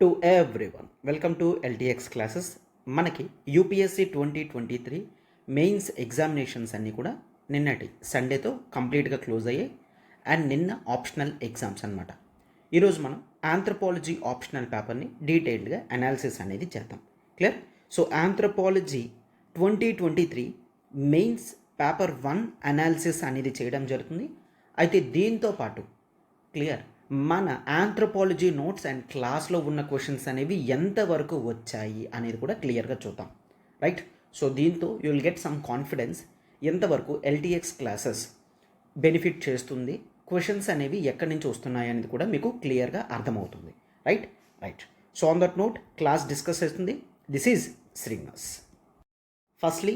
To everyone welcome to LTX classes. మనకి UPSC 2023 mains examinations అన్నీ కూడా నిన్నటి సండేతో కంప్లీట్గా క్లోజ్ అయ్యాయి. అండ్ నిన్న ఆప్షనల్ ఎగ్జామ్స్ అనమాట. ఈరోజు మనం ఆంథ్రపాలజీ ఆప్షనల్ పేపర్ని డీటెయిల్డ్గా అనాలిసిస్ అనేది చేద్దాం. Clear? So anthropology 2023 mains paper 1 analysis అనేది చేయడం జరుగుతుంది. అయితే దీంతో పాటు క్లియర్ మన ఆంథ్రపాలజీ నోట్స్ అండ్ క్లాస్లో ఉన్న క్వశ్చన్స్ అనేవి ఎంతవరకు వచ్చాయి అనేది కూడా క్లియర్గా చూద్దాం. రైట్? సో దీంతో you will get some confidence ఎంతవరకు ఎల్టీఎక్స్ క్లాసెస్ బెనిఫిట్ చేస్తుంది, క్వశ్చన్స్ అనేవి ఎక్కడి నుంచి వస్తున్నాయి అనేది కూడా మీకు క్లియర్గా అర్థమవుతుంది. Right? Right. So on that note class discuss చేస్తుంది. This is Srinivas. Firstly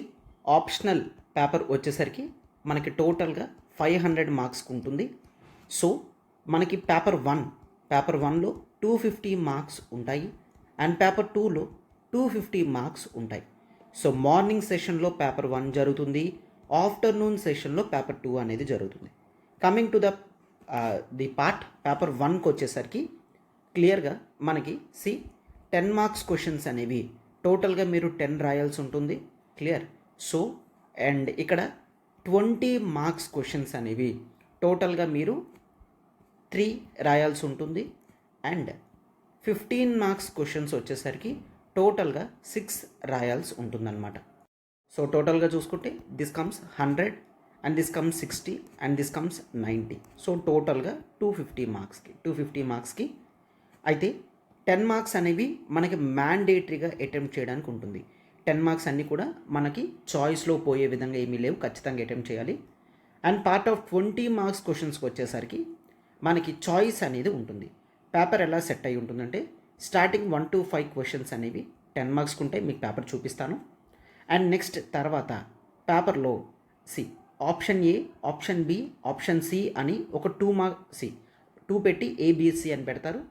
optional paper వచ్చేసరికి మనకి టోటల్గా 500 మార్క్స్కి ఉంటుంది. సో మనకి పేపర్ 1లో 250 మార్క్స్ ఉంటాయి అండ్ పేపర్ 2లో 250 మార్క్స్ ఉంటాయి. సో మార్నింగ్ సెషన్లో పేపర్ 1 జరుగుతుంది, ఆఫ్టర్నూన్ సెషన్లో పేపర్ 2 అనేది జరుగుతుంది. Coming to the part paper 1కి వచ్చేసరికి క్లియర్గా మనకి 10 మార్క్స్ క్వశ్చన్స్ అనేవి టోటల్గా మీరు 10 రాయాల్సి ఉంటుంది. క్లియర్? సో అండ్ ఇక్కడ 20 మార్క్స్ క్వశ్చన్స్ అనేవి టోటల్గా మీరు 3 రాయాల్సి ఉంటుంది. అండ్ 15 మార్క్స్ క్వశ్చన్స్ వచ్చేసరికి టోటల్గా 6 రాయాల్సి ఉంటుందన్నమాట. సో టోటల్గా చూసుకుంటే this comes 100 and this comes 60 and this comes 90. So టోటల్గా 250 మార్క్స్కి అయితే 10 మార్క్స్ అనేవి మనకి మ్యాండేటరీగా అటెంప్ట్ చేయడానికి ఉంటుంది. 10 మార్క్స్ అన్నీ కూడా మనకి చాయిస్లో పోయే విధంగా ఏమీ లేవు, ఖచ్చితంగా అటెంప్ట్ చేయాలి. అండ్ పార్ట్ ఆఫ్ 20 మార్క్స్ క్వశ్చన్స్కి వచ్చేసరికి మనకి చాయిస్ అనేది ఉంటుంది. పేపర్ ఎలా సెట్ అయి ఉంటుందంటే స్టార్టింగ్ 1 to 5 క్వశ్చన్స్ అనేవి 10 మార్క్స్కి ఉంటాయి. మీకు పేపర్ చూపిస్తాను. అండ్ నెక్స్ట్ తర్వాత పేపర్లో option A, option B, option C అని ఒక 2 పెట్టి ఏబిసి అని పెడతారు.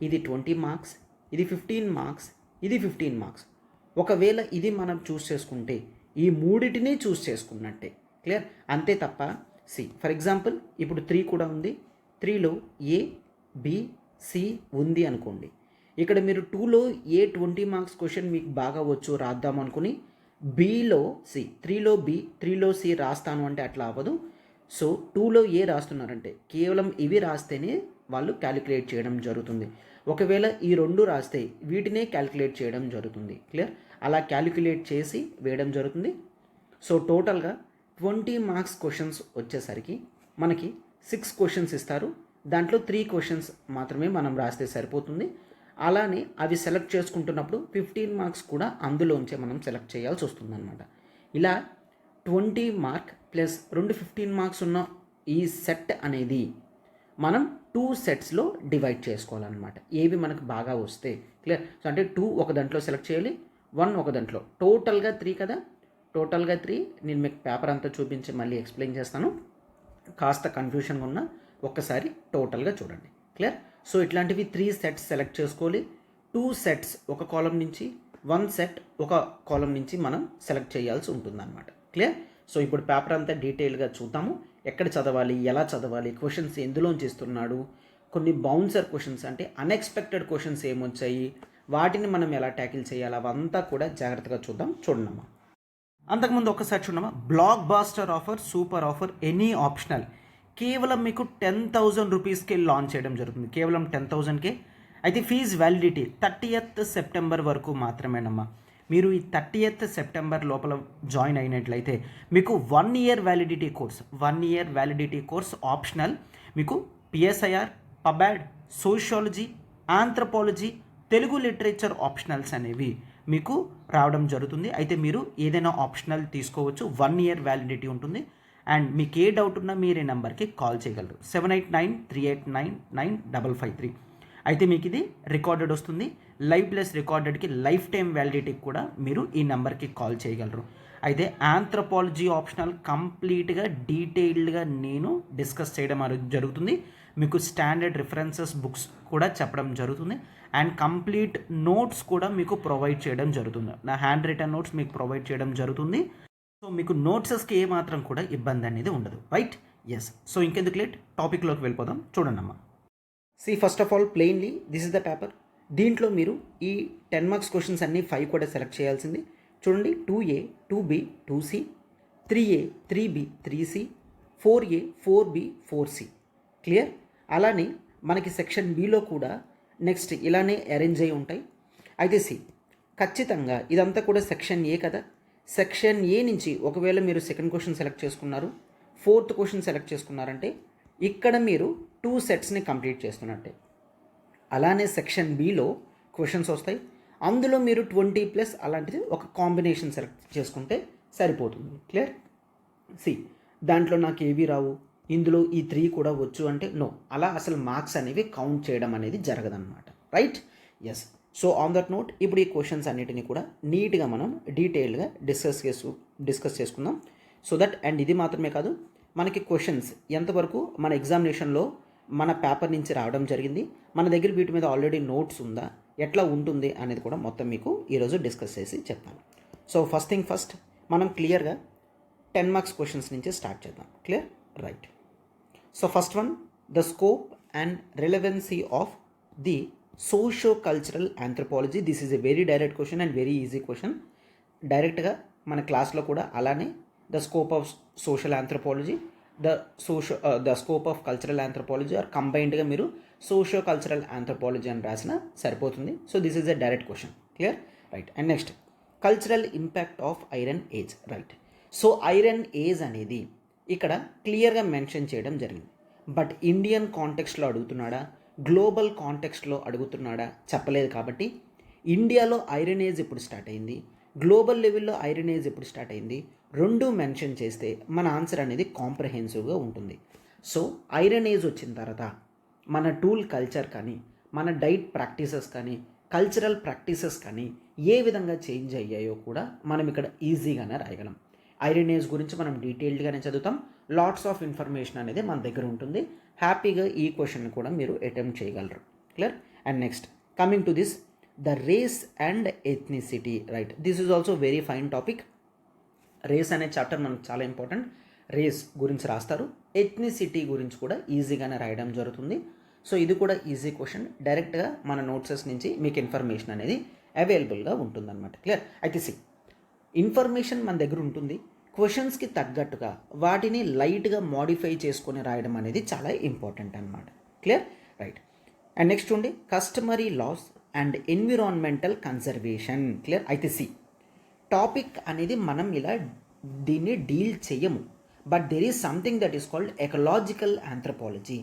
ఇది 20 మార్క్స్, ఇది 15 మార్క్స్, ఇది 15 మార్క్స్. ఒకవేళ ఇది మనం చూస్ చేసుకుంటే ఈ మూడిటిని చూస్ చేసుకున్నట్టే. క్లియర్? అంతే తప్ప ఫర్ ఎగ్జాంపుల్ ఇప్పుడు 3 కూడా ఉంది, 3లో ఏ, బి, సి ఉంది అనుకోండి. ఇక్కడ మీరు 2లో ఏ 20 మార్క్స్ క్వశ్చన్ మీకు బాగా వచ్చు రాద్దాం అనుకుని బిలో 3లో బి, 3లో సి రాస్తాను అంటే అట్లా అవ్వదు. సో 2లో ఏ రాస్తున్నారంటే కేవలం ఇవి రాస్తేనే వాళ్ళు క్యాలిక్యులేట్ చేయడం జరుగుతుంది. ఒకవేళ ఈ 2 రాస్తే వీటినే క్యాలిక్యులేట్ చేయడం జరుగుతుంది. క్లియర్? అలా క్యాలిక్యులేట్ చేసి వేయడం జరుగుతుంది. సో టోటల్గా 20 మార్క్స్ క్వశ్చన్స్ వచ్చేసరికి మనకి 6 క్వశ్చన్స్ ఇస్తారు. దాంట్లో 3 క్వశ్చన్స్ మాత్రమే మనం రాస్తే సరిపోతుంది. అలానే అవి సెలెక్ట్ చేసుకుంటున్నప్పుడు 15 మార్క్స్ కూడా అందులోంచే మనం సెలెక్ట్ చేయాల్సి వస్తుంది అనమాట. ఇలా 20 మార్క్ ప్లస్ 2 15 మార్క్స్ ఉన్న ఈ సెట్ అనేది మనం 2 సెట్స్లో డివైడ్ చేసుకోవాలన్నమాట. ఏవి మనకు బాగా వస్తే క్లియర్? సో అంటే 2 ఒక దాంట్లో సెలెక్ట్ చేయాలి, 1 ఒక దాంట్లో. టోటల్గా 3 కదా, టోటల్గా 3. నేను మీకు పేపర్ అంతా చూపించి మళ్ళీ ఎక్స్ప్లెయిన్ చేస్తాను. కాస్త కన్ఫ్యూషన్గా ఉన్న ఒక్కసారి టోటల్గా చూడండి. క్లియర్? సో ఇట్లాంటివి 3 సెట్స్ సెలెక్ట్ చేసుకోవాలి. 2 సెట్స్ ఒక కాలం నుంచి, 1 సెట్ ఒక కాలం నుంచి మనం సెలెక్ట్ చేయాల్సి ఉంటుందన్నమాట. క్లియర్? సో ఇప్పుడు పేపర్ అంతా డీటెయిల్గా చూద్దాము. ఎక్కడ చదవాలి, ఎలా చదవాలి, క్వశ్చన్స్ ఎందులోంచి ఇస్తున్నాడు, కొన్ని బౌన్సర్ క్వశ్చన్స్ అంటే అన్ఎక్స్పెక్టెడ్ క్వశ్చన్స్ ఏమొచ్చాయి, వాటిని మనం ఎలా ట్యాకిల్ చేయాలి, అవంతా కూడా జాగ్రత్తగా చూద్దాం. చూడమ్మా. అంతకుముందు ఒక్కసారి చూడమ్మా. Blockbuster offer, super offer, any optional కేవలం మీకు 10,000 రూపీస్కి లాంచ్ చేయడం జరుగుతుంది. కేవలం 10,000కే. అయితే ఫీజ్ వ్యాలిడిటీ 30th సెప్టెంబర్ వరకు మాత్రమేనమ్మా. మీరు ఈ 30th సెప్టెంబర్ లోపల జాయిన్ అయినట్లయితే మీకు 1 year వ్యాలిడిటీ కోర్స్ ఆప్షనల్. మీకు PSIR, pub ad, sociology, anthropology, Telugu literature optionals అనేవి మీకు రావడం జరుగుతుంది. అయితే మీరు ఏదైనా ఆప్షనల్ తీసుకోవచ్చు. 1 year వ్యాలిడిటీ ఉంటుంది. అండ్ మీకు ఏ డౌట్ ఉన్నా మీరు ఈ నెంబర్కి కాల్ చేయగలరు. 7893899553. అయితే మీకు ఇది రికార్డెడ్ వస్తుంది. లైవ్ ప్లస్ రికార్డెడ్కి లైఫ్ టైం వ్యాలిడిటీకి కూడా మీరు ఈ నెంబర్కి కాల్ చేయగలరు. అయితే ఆంథ్రపాలజీ ఆప్షనల్ కంప్లీట్గా డీటెయిల్డ్గా నేను డిస్కస్ చేయడం జరుగుతుంది. మీకు స్టాండర్డ్ రిఫరెన్సెస్ బుక్స్ కూడా చెప్పడం జరుగుతుంది. అండ్ కంప్లీట్ నోట్స్ కూడా మీకు ప్రొవైడ్ చేయడం జరుగుతుంది. నా హ్యాండ్ రిటన్ నోట్స్ మీకు ప్రొవైడ్ చేయడం జరుగుతుంది. సో మీకు నోట్సెస్కి ఏమాత్రం కూడా ఇబ్బంది అనేది ఉండదు. రైట్? ఎస్. సో ఇంకెందుకు లేట్, టాపిక్లోకి వెళ్ళిపోదాం. చూడండి అమ్మా. First of all plainly this is the paper. దీంట్లో మీరు ఈ 10 మార్క్స్ క్వశ్చన్స్ అన్నీ 5 కూడా సెలెక్ట్ చేయాల్సింది. చూడండి, 2A 2B 2C, 3A 3B 3C, 4A 4B 4C. Clear? అలానే మనకి సెక్షన్ బిలో కూడా నెక్స్ట్ ఇలానే అరేంజ్ అయి ఉంటాయి. అయితే ఖచ్చితంగా ఇదంతా కూడా సెక్షన్ ఏ కదా. సెక్షన్ ఏ నుంచి ఒకవేళ మీరు సెకండ్ క్వశ్చన్ సెలెక్ట్ చేసుకున్నారు, ఫోర్త్ క్వశ్చన్ సెలెక్ట్ చేసుకున్నారంటే ఇక్కడ మీరు 2 సెట్స్ని కంప్లీట్ చేస్తున్నట్టే. అలానే సెక్షన్ బిలో క్వశ్చన్స్ వస్తాయి, అందులో మీరు 20+ అలాంటిది ఒక కాంబినేషన్ సెలెక్ట్ చేసుకుంటే సరిపోతుంది. క్లియర్? దాంట్లో నాకు ఏవి రావు, ఇందులో ఈ 3 కూడా వచ్చు అంటే నో, అలా అసలు మార్క్స్ అనేవి కౌంట్ చేయడం అనేది జరగదన్నమాట. Right? Yes. So on that note ఇప్పుడు ఈ క్వశ్చన్స్ అన్నిటిని కూడా నీట్గా మనం డీటెయిల్గా డిస్కస్ చేసుకుందాం. సో దట్ అండ్ ఇది మాత్రమే కాదు, మనకి క్వశ్చన్స్ ఎంతవరకు మన ఎగ్జామినేషన్లో మన పేపర్ నుంచి రావడం జరిగింది, మన దగ్గర వీటి మీద ఆల్రెడీ నోట్స్ ఉందా, ఎట్లా ఉంటుంది అనేది కూడా మొత్తం మీకు ఈరోజు డిస్కస్ చేసి చెప్తాను. సో ఫస్ట్ థింగ్ ఫస్ట్ మనం క్లియర్గా 10 మార్క్స్ క్వశ్చన్స్ నుంచి స్టార్ట్ చేద్దాం. Clear? Right. So first one, the scope and relevancy of the socio cultural anthropology. This is a very direct question and very easy question. డైరెక్ట్గా మన క్లాస్లో కూడా అలానే the scope of social anthropology, the scope of cultural anthropology or కంబైన్డ్గా మీరు socio cultural anthropology అని రాసిన సరిపోతుంది. So this is a direct question. Clear? Right. And next, cultural impact of iron age. Right. So iron age అనేది ఇక్కడ క్లియర్గా mention చేయడం జరిగింది. బట్ ఇండియన్ కాంటెక్స్ట్లో అడుగుతున్నాడా, గ్లోబల్ కాంటెక్స్ట్లో అడుగుతున్నాడా చెప్పలేదు. కాబట్టి ఇండియాలో ఐరన్ ఏజ్ ఎప్పుడు స్టార్ట్ అయింది, గ్లోబల్ లెవెల్లో ఐరన్ ఏజ్ ఎప్పుడు స్టార్ట్ అయింది, రెండు మెన్షన్ చేస్తే మన ఆన్సర్ అనేది కాంప్రహెన్సివ్గా ఉంటుంది. సో ఐరన్ ఏజ్ వచ్చిన తర్వాత మన టూల్ కల్చర్ కానీ, మన డైట్ ప్రాక్టీసెస్ కానీ, కల్చరల్ ప్రాక్టీసెస్ కానీ ఏ విధంగా చేంజ్ అయ్యాయో కూడా మనం ఇక్కడ ఈజీగానే రాయగలం. ఐరన్ ఏజ్ గురించి మనం డీటెయిల్డ్గానే చదువుతాం. లాట్స్ ఆఫ్ ఇన్ఫర్మేషన్ అనేది మన దగ్గర ఉంటుంది. హ్యాపీగా ఈ క్వశ్చన్ కూడా మీరు అటెంప్ట్ చేయగలరు. Clear? And next, coming to this, the race and ethnicity. Right. This is also very fine topic. Race అనే చాప్టర్ మనకు చాలా ఇంపార్టెంట్. రేస్ గురించి రాస్తారు, ఎథ్నిసిటీ గురించి కూడా ఈజీగానే రాయడం జరుగుతుంది. సో ఇది కూడా ఈజీ క్వశ్చన్. డైరెక్ట్గా మన నోట్సెస్ నుంచి మీకు ఇన్ఫర్మేషన్ అనేది అవైలబుల్గా ఉంటుందన్నమాట. క్లియర్? అయితే ఇన్ఫర్మేషన్ మన దగ్గర ఉంటుంది, క్వశ్చన్స్కి తగ్గట్టుగా వాటిని లైట్గా మోడిఫై చేసుకొని రాయడం అనేది చాలా ఇంపార్టెంట్ అనమాట. క్లియర్? రైట్. అండ్ నెక్స్ట్ ఉండి customary laws and environmental conservation. Clear? అయితే టాపిక్ అనేది మనం ఇలా దీన్ని డీల్ చేయము, but there is something that is called ecological anthropology.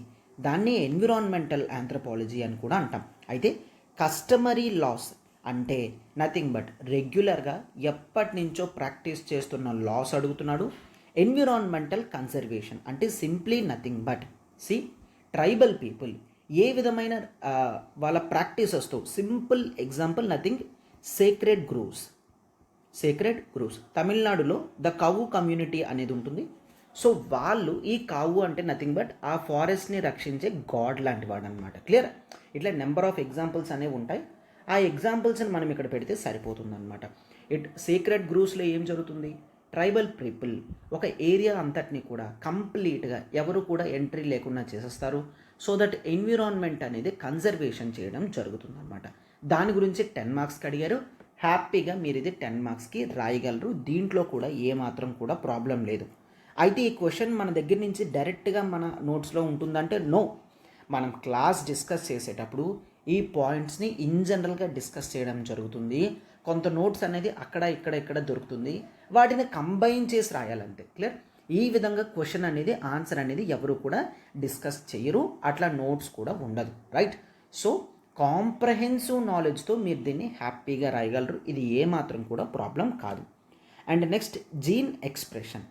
దాన్ని ఎన్విరాన్మెంటల్ ఆంథ్రోపాలజీ అని కూడా అంటాం. అయితే కస్టమరీ లాస్ అంటే నథింగ్ బట్ రెగ్యులర్గా ఎప్పటి నుంచో ప్రాక్టీస్ చేస్తున్న లాస్ అడుగుతున్నాడు. ఎన్విరాన్మెంటల్ కన్జర్వేషన్ అంటే simply nothing but tribal people ఏ విధమైన వాళ్ళ ప్రాక్టీసెస్తో, simple example nothing, sacred groves. తమిళనాడులో ద కావు కమ్యూనిటీ అనేది ఉంటుంది. సో వాళ్ళు ఈ కావు అంటే నథింగ్ బట్ ఆ ఫారెస్ట్ని రక్షించే గాడ్ లాంటి వాడు అనమాట. క్లియర్? ఇట్లా నెంబర్ ఆఫ్ ఎగ్జాంపుల్స్ అనేవి ఉంటాయి. ఆ ఎగ్జాంపుల్స్ని మనం ఇక్కడ పెడితే సరిపోతుంది అనమాట. సీక్రెట్ గ్రూవ్స్లో ఏం జరుగుతుంది, ట్రైబల్ పీపుల్ ఒక ఏరియా అంతటిని కూడా కంప్లీట్గా ఎవరు కూడా ఎంట్రీ లేకుండా చేసేస్తారు. సో దట్ ఎన్విరాన్మెంట్ అనేది కన్జర్వేషన్ చేయడం జరుగుతుంది అనమాట. దాని గురించి 10 మార్క్స్కి అడిగారు. హ్యాపీగా మీరు ఇది 10 మార్క్స్కి రాయగలరు. దీంట్లో కూడా ఏమాత్రం కూడా ప్రాబ్లం లేదు. అయితే ఈ క్వశ్చన్ మన దగ్గర నుంచి డైరెక్ట్గా మన నోట్స్లో ఉంటుందంటే నో. మనం క్లాస్ డిస్కస్ చేసేటప్పుడు ఈ పాయింట్స్ని ఇన్ జనరల్గా డిస్కస్ చేయడం జరుగుతుంది. కొంత నోట్స్ అనేది అక్కడ ఇక్కడ దొరుకుతుంది, వాటిని కంబైన్ చేసి రాయాలంతే. క్లియర్? ఈ విధంగా క్వశ్చన్ అనేది, ఆన్సర్ అనేది ఎవరు కూడా డిస్కస్ చేయరు, అట్లా నోట్స్ కూడా ఉండదు. రైట్? సో కాంప్రహెన్సివ్ నాలెడ్జ్తో మీరు దీన్ని హ్యాపీగా రాయగలరు. ఇది ఏమాత్రం కూడా ప్రాబ్లం కాదు. And next, gene expression.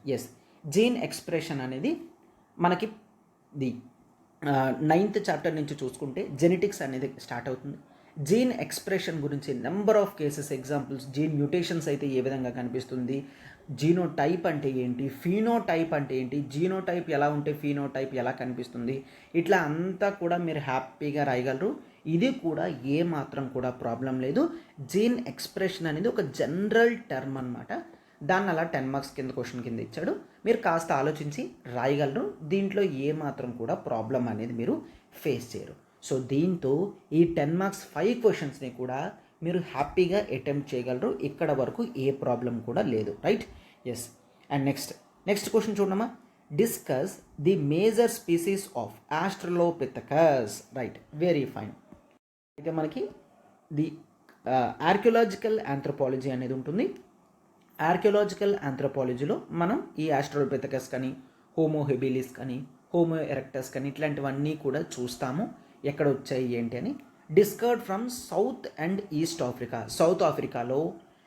Gene expression అనేది మనకి ది 9th చాప్టర్ నుంచి చూసుకుంటే జెనెటిక్స్ అనేది స్టార్ట్ అవుతుంది. జీన్ ఎక్స్ప్రెషన్ గురించి number of cases, examples, gene mutations అయితే ఏ విధంగా కనిపిస్తుంది, జీనోటైప్ అంటే ఏంటి, ఫీనోటైప్ అంటే ఏంటి, జీనోటైప్ ఎలా ఉంటే ఫీనోటైప్ ఎలా కనిపిస్తుంది, ఇట్లా అంతా కూడా మీరు హ్యాపీగా రాయగలరు. ఇది కూడా ఏ మాత్రం కూడా ప్రాబ్లం లేదు. జీన్ ఎక్స్ప్రెషన్ అనేది ఒక జనరల్ టర్మ్ అనమాట. దాన్ని అలా 10 మార్క్స్ కింద క్వశ్చన్ కింద ఇచ్చాడు, మీరు కాస్త ఆలోచించి రాయగలరు. దీంట్లో ఏ మాత్రం కూడా ప్రాబ్లం అనేది మీరు ఫేస్ చేయరు. సో దీంతో ఈ 10 మార్క్స్ 5 క్వశ్చన్స్ని కూడా మీరు హ్యాపీగా అటెంప్ట్ చేయగలరు. ఇక్కడ వరకు ఏ ప్రాబ్లం కూడా లేదు, right? Yes. And next question చూడమ్మా. Discuss the major species of Australopithecus. Right, very fine. అయితే మనకి ది ఆర్కియలాజికల్ ఆంథ్రోపాలజీ అనేది ఉంటుంది. ఆర్కియలాజికల్ ఆంథ్రోపాలజీలో మనం ఈ ఆస్ట్రలోపిథెకస్ కానీ, హోమో హెబిలిస్ కానీ, హోమో ఎరెక్టస్ కానీ ఇట్లాంటివన్నీ కూడా చూస్తాము, ఎక్కడ వచ్చాయి ఏంటి అని. Discovered from south and east Africa, south ఆఫ్రికాలో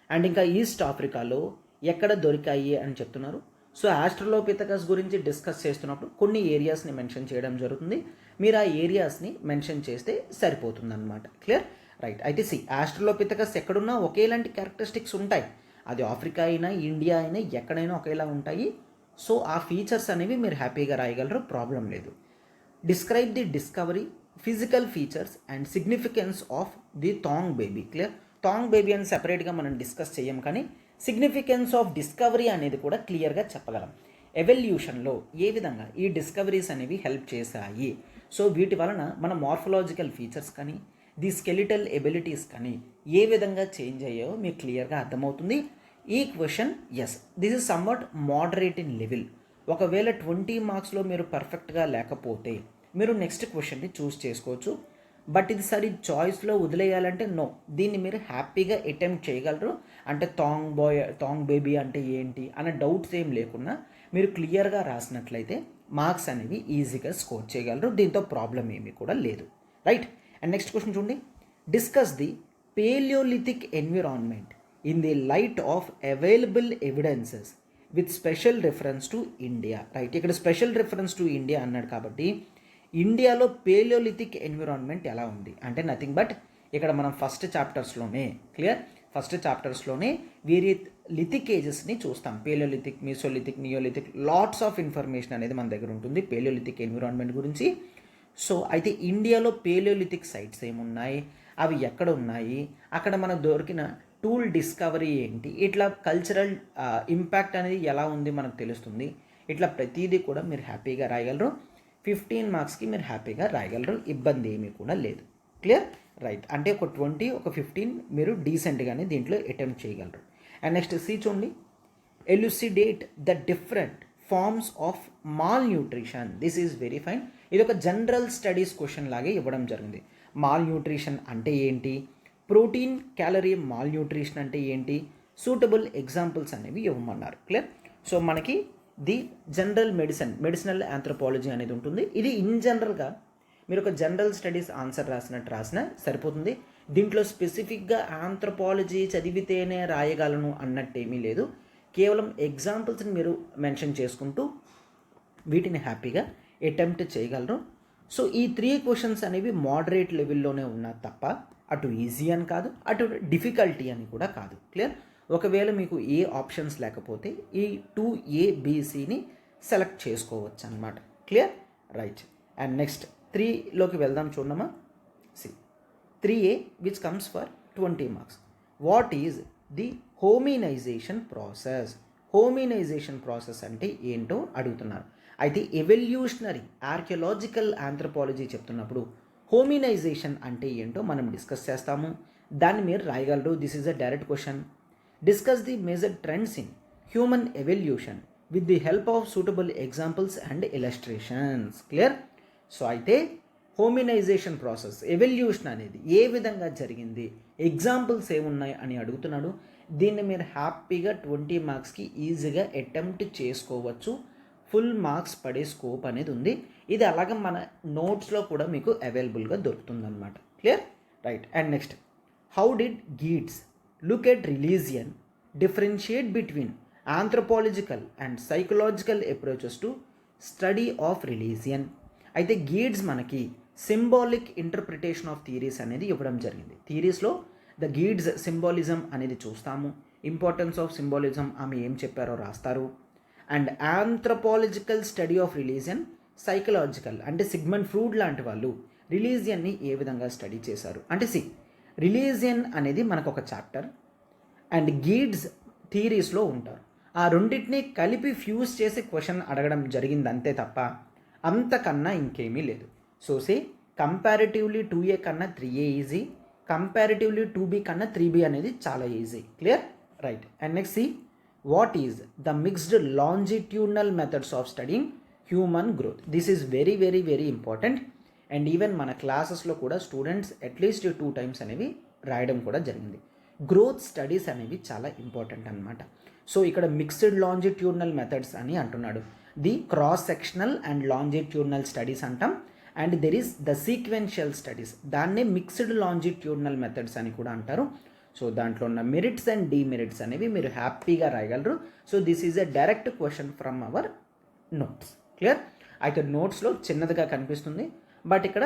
అండ్ ఇంకా ఈస్ట్ ఆఫ్రికాలో ఎక్కడ దొరికాయి అని చెప్తున్నారు. సో ఆస్ట్రలోపిథెకస్ గురించి డిస్కస్ చేస్తున్నప్పుడు కొన్ని ఏరియాస్ని మెన్షన్ చేయడం జరుగుతుంది. మీరు ఆ ఏరియాస్ని మెన్షన్ చేస్తే సరిపోతుంది అనమాట. క్లియర్? రైట్. అయితే ఆస్ట్రలోపిథెకస్ ఎక్కడున్నా ఒకేలాంటి క్యారెక్టరిస్టిక్స్ ఉంటాయి. అది ఆఫ్రికా అయినా ఇండియా అయినా ఎక్కడైనా ఒకేలా ఉంటాయి. సో ఆ ఫీచర్స్ అనేవి మీరు హ్యాపీగా రాయగలరు, ప్రాబ్లం లేదు. Describe the discovery, physical features and significance of the Taung baby. Clear? Taung baby అని సెపరేట్గా మనం డిస్కస్ చేయం, కానీ సిగ్నిఫికెన్స్ ఆఫ్ డిస్కవరీ అనేది కూడా క్లియర్గా చెప్పగలం. ఎవల్యూషన్లో ఏ విధంగా ఈ డిస్కవరీస్ అనేవి హెల్ప్ చేశాయి, సో వీటి వలన మన మార్ఫలాజికల్ ఫీచర్స్ కానీ ది స్కెలిటల్ ఎబిలిటీస్ కానీ ఏ విధంగా చేంజ్ అయ్యాయో మీకు క్లియర్గా అర్థమవుతుంది. ఈ question as this is somewhat moderate in level. ఒకవేళ 20 మార్క్స్లో మీరు పర్ఫెక్ట్గా లేకపోతే మీరు నెక్స్ట్ క్వశ్చన్ని చూస్ చేసుకోవచ్చు. బట్ ఇది సరే చాయిస్లో వదిలేయాలంటే నో, దీన్ని మీరు హ్యాపీగా అటెంప్ట్ చేయగలరు. అంటే థాంగ్ బేబీ అంటే ఏంటి అనే డౌట్స్ ఏం లేకుండా మీరు క్లియర్గా రాసినట్లయితే మార్క్స్ అనేవి ఈజీగా స్కోర్ చేయగలరు. దీంతో ప్రాబ్లం ఏమీ కూడా లేదు, రైట్? అండ్ నెక్స్ట్ క్వశ్చన్ చూడండి. Discuss the Palaeolithic environment in the light of available evidences with special reference to India. Right, ఇక్కడ స్పెషల్ రిఫరెన్స్ టు ఇండియా అన్నాడు కాబట్టి ఇండియాలో పేలియోలిథిక్ ఎన్విరాన్మెంట్ ఎలా ఉంది అంటే నథింగ్ బట్ ఇక్కడ మనం ఫస్ట్ చాప్టర్స్లోనే ఫస్ట్ చాప్టర్స్లోనే వీరి లిథిక్ ఏజెస్ని చూస్తాం. Palaeolithic, Mesolithic, neolithic, lots of information అనేది మన దగ్గర ఉంటుంది పేలియోలిథిక్ ఎన్విరాన్మెంట్ గురించి. సో అయితే ఇండియాలో పేలియోలిథిక్ సైట్స్ ఏమున్నాయి, అవి ఎక్కడ ఉన్నాయి, అక్కడ మనకు దొరికిన టూల్ డిస్కవరీ ఏంటి, ఇట్లా కల్చరల్ ఇంపాక్ట్ అనేది ఎలా ఉంది మనకు తెలుస్తుంది. ఇట్లా ప్రతిదీ కూడా మీరు హ్యాపీగా రాయగలరు. 15 మార్క్స్కి మీరు హ్యాపీగా రాయగలరు, ఇబ్బంది ఏమీ కూడా లేదు. క్లియర్? రైట్. అంటే ఒక 20 ఒక 15 మీరు డీసెంట్గానే దీంట్లో అటెంప్ట్ చేయగలరు. అండ్ నెక్స్ట్ సి చూడండి. Elucidate the different forms of malnutrition. This is very fine. ఇది ఒక జనరల్ స్టడీస్ క్వశ్చన్ లాగే ఇవ్వడం జరిగింది. మాల్ న్యూట్రిషన్ అంటే ఏంటి, ప్రోటీన్ క్యాలరీ మాల్ న్యూట్రిషన్ అంటే ఏంటి, సూటబుల్ ఎగ్జాంపుల్స్ అనేవి ఇవ్వమన్నారు. క్లియర్? సో మనకి ది జనరల్ మెడిసినల్ ఆంథ్రోపాలజీ అనేది ఉంటుంది. ఇది ఇన్ జనరల్గా మీరు ఒక జనరల్ స్టడీస్ ఆన్సర్ రాసినా సరిపోతుంది. దీంట్లో స్పెసిఫిక్గా ఆంథ్రోపాలజీ చదివితేనే రాయగలను అన్నట్టేమీ లేదు. కేవలం ఎగ్జాంపుల్స్ని మీరు మెన్షన్ చేసుకుంటూ వీటిని హ్యాపీగా అటెంప్ట్ చేయగలరు. సో ఈ 3 క్వశ్చన్స్ అనేవి మోడరేట్ లెవెల్లోనే ఉన్నా తప్ప అటు ఈజీ అని కాదు, అటు డిఫికల్టీ అని కూడా కాదు. క్లియర్? ఒకవేళ మీకు ఏ ఆప్షన్స్ లేకపోతే ఈ 2ABCని సెలెక్ట్ చేసుకోవచ్చు అన్నమాట. క్లియర్? రైట్. అండ్ నెక్స్ట్ 3లోకి వెళ్దాం చూడమ్మా. 3A which comes for 20 marks. What is the hominization process? Hominization process అంటే ఏంటో అడుగుతున్నారు. అయితే ఎవల్యూషనరీ ఆర్కియలాజికల్ ఆంథ్రోపాలజీ చెప్తున్నప్పుడు హోమినైజేషన్ అంటే ఏంటో మనం డిస్కస్ చేస్తాము. దాన్ని మీరు రాయగలరు. This is a direct question. Discuss the major trends in human evolution with the help of suitable examples and illustrations. Clear? So అయితే హోమినైజేషన్ ప్రాసెస్, ఎవల్యూషన్ అనేది ఏ విధంగా జరిగింది, ఎగ్జాంపుల్స్ ఏమున్నాయి అని అడుగుతున్నాడు. దీన్ని మీరు హ్యాపీగా 20 మార్క్స్కి ఈజీగా అటెంప్ట్ చేసుకోవచ్చు. ఫుల్ మార్క్స్ పడే స్కోప్ అనేది ఉంది. ఇది అలాగే మన నోట్స్లో కూడా మీకు అవైలబుల్గా దొరుకుతుందన్నమాట. Clear? Right. And next, how did Geertz look at religion, differentiate between anthropological and psychological approaches to study of religion. అయితే గీడ్స్ మనకి సింబాలిక్ ఇంటర్ప్రిటేషన్ ఆఫ్ థియరీస్ అనేది ఇవ్వడం జరిగింది. థియరీస్లో ద గీడ్స్ సింబాలిజం అనేది చూస్తాము. ఇంపార్టెన్స్ ఆఫ్ సింబాలిజం ఆమె ఏం చెప్పారో రాస్తారు. And anthropological study of religion, psychological అంటే సిగ్మండ్ ఫ్రూడ్ లాంటి వాళ్ళు రిలీజియన్ని ఏ విధంగా స్టడీ చేశారు అంటే రిలీజియన్ అనేది మనకు ఒక చాప్టర్ అండ్ గీడ్స్ థియరీస్లో ఉంటారు. ఆ రెండింటిని కలిపి ఫ్యూజ్ చేసి క్వశ్చన్ అడగడం జరిగింది అంతే తప్ప అంతకన్నా ఇంకేమీ లేదు. సో కంపారిటివ్లీ 2A కన్నా 3A ఈజీ, కంపారిటివ్లీ 2B కన్నా 3B అనేది చాలా easy. Clear? Right. And next C what is the mixed longitudinal methods of studying human growth. This is very very very important. And even మన క్లాసెస్లో కూడా students at least 2 times అనేవి రాయడం కూడా జరిగింది. గ్రోత్ స్టడీస్ అనేవి చాలా ఇంపార్టెంట్ అనమాట. సో ఇక్కడ మిక్స్డ్ లాంజిట్యూడినల్ మెథడ్స్ అని అంటున్నాడు. The cross sectional and longitudinal studies అంటాం. And there is the sequential studies, దాన్నే మిక్స్డ్ లాంజిట్యూడినల్ మెథడ్స్ అని కూడా అంటారు. సో దాంట్లో ఉన్న మెరిట్స్ అండ్ డిమెరిట్స్ అనేవి మీరు హ్యాపీగా రాయగలరు. So this is a direct question from our notes. Clear? అయితే నోట్స్లో చిన్నదిగా కనిపిస్తుంది, బట్ ఇక్కడ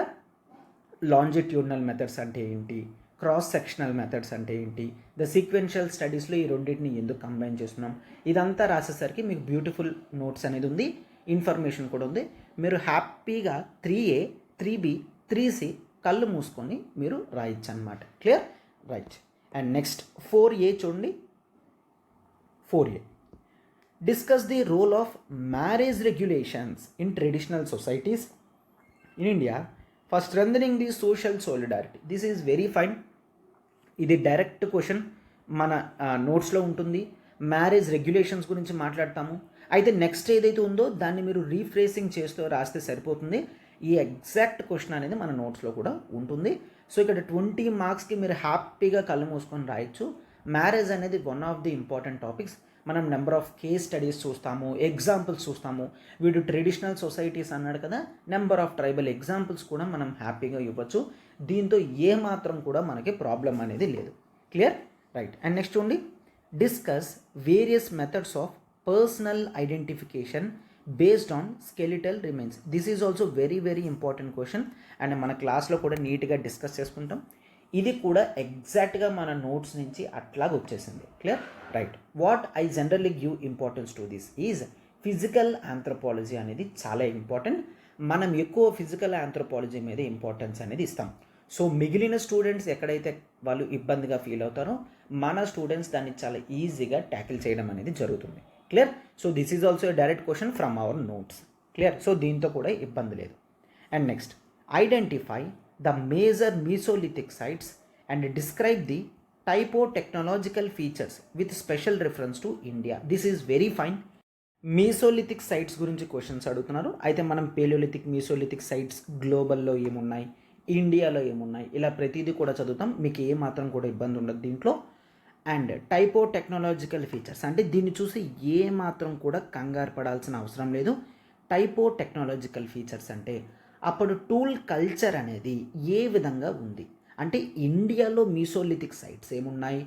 లాంజిట్యూడినల్ మెథడ్స్ అంటే ఏంటి, క్రాస్ సెక్షనల్ మెథడ్స్ అంటే ఏంటి, ద సీక్వెన్షియల్ స్టడీస్లో ఈ రెండింటిని ఎందుకు కంబైన్ చేస్తున్నాం, ఇదంతా రాసేసరికి మీకు బ్యూటిఫుల్ నోట్స్ అనేది ఉంది, ఇన్ఫర్మేషన్ కూడా ఉంది. మీరు హ్యాపీగా 3A 3B 3C కళ్ళు మూసుకొని మీరు రాయొచ్చు అనమాట. Clear? Right. And next 4A చూడండి. 4A discuss the role of marriage regulations in traditional societies in India for strengthening the social solidarity. This is very fine. ఇది డైరెక్ట్ క్వశ్చన్ మన నోట్స్లో ఉంటుంది. మ్యారేజ్ రెగ్యులేషన్స్ గురించి మాట్లాడతాము. అయితే నెక్స్ట్ ఏదైతే ఉందో దాన్ని మీరు రీఫ్రేసింగ్ చేస్తూ రాస్తే సరిపోతుంది. ఈ ఎగ్జాక్ట్ క్వశ్చన్ అనేది మన నోట్స్లో కూడా ఉంటుంది. సో ఇక్కడ 20 marksకి మీరు హ్యాపీగా కళ్ళు మూసుకొని రాయొచ్చు. మ్యారేజ్ అనేది one of the important topics. మనం నెంబర్ ఆఫ్ కేస్ స్టడీస్ చూస్తాము, ఎగ్జాంపుల్స్ చూస్తాము. వీడు ట్రెడిషనల్ సొసైటీస్ అన్నాడు కదా, నెంబర్ ఆఫ్ ట్రైబల్ ఎగ్జాంపుల్స్ కూడా మనం హ్యాపీగా ఇవ్వచ్చు. దీంతో ఏ మాత్రం కూడా మనకి ప్రాబ్లం అనేది లేదు. క్లియర్? రైట్. అండ్ నెక్స్ట్ చూడండి, discuss various methods of personal identification based on skeletal remains. This is also very very important question. And మన క్లాస్లో కూడా నీట్గా డిస్కస్ చేసుకుంటాం. ఇది కూడా ఎగ్జాక్ట్గా మన నోట్స్ నుంచి అట్లాగ వచ్చేసింది. Clear? Right. What I generally give importance to this is physical anthropology అనేది చాలా ఇంపార్టెంట్. మనం ఎక్కువ ఫిజికల్ ఆంథ్రోపాలజీ మీద ఇంపార్టెన్స్ అనేది ఇస్తాం. సో మిగిలిన స్టూడెంట్స్ ఎక్కడైతే వాళ్ళు ఇబ్బందిగా ఫీల్ అవుతారో మన స్టూడెంట్స్ దాన్ని చాలా ఈజీగా ట్యాకిల్ చేయడం అనేది జరుగుతుంది. Clear? So this is also direct question from our notes. Clear? So దీంతో కూడా ఇబ్బంది లేదు. And next, identify the major mesolithic sites and describe the typo technological features with special reference to India. This is very fine. Mesolithic sites గురించి questions అడుగుతున్నారు. అయితే మనం Palaeolithic, Mesolithic sites గ్లోబల్లో ఏమున్నాయి, ఇండియాలో ఏమున్నాయి, ఇలా ప్రతిదీ కూడా చదువుతాం. మీకు ఏ మాత్రం కూడా ఇబ్బంది ఉండదు దీంట్లో. అండ్ టైపో టెక్నాలజికల్ ఫీచర్స్ అంటే దీన్ని చూసి ఏ మాత్రం కూడా కంగారు పడాల్సిన అవసరం లేదు. టైపో టెక్నాలజికల్ ఫీచర్స్ అంటే అప్పుడు టూల్ కల్చర్ అనేది ఏ విధంగా ఉంది, అంటే ఇండియాలో మీసోలిథిక్ సైట్స్ ఏమున్నాయి,